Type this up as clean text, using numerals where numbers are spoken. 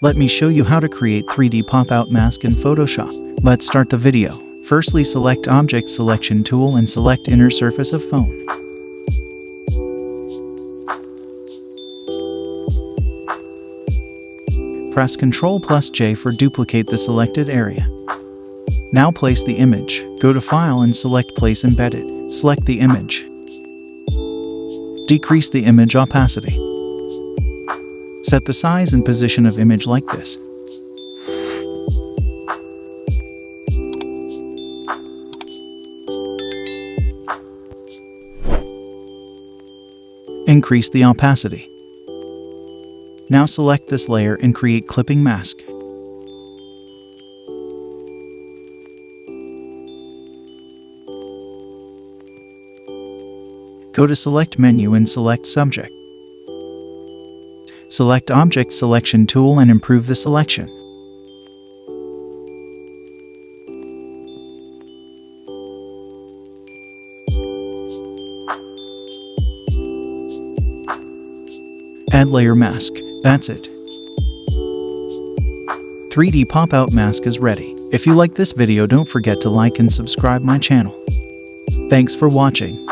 Let me show you how to create 3D pop-out mask in Photoshop. Let's start the video. Firstly, select Object Selection tool and select Inner Surface of Phone. Press Ctrl+J for duplicate the selected area. Now place the image. Go to File and select Place Embedded. Select the image. Decrease the image opacity. Set the size and position of image like this. Increase the opacity. Now select this layer and create clipping mask. Go to Select menu and select Subject. Select Object Selection tool and improve the selection. Add layer mask. That's it. 3D pop-out mask is ready. If you like this video, don't forget to like and subscribe my channel. Thanks for watching.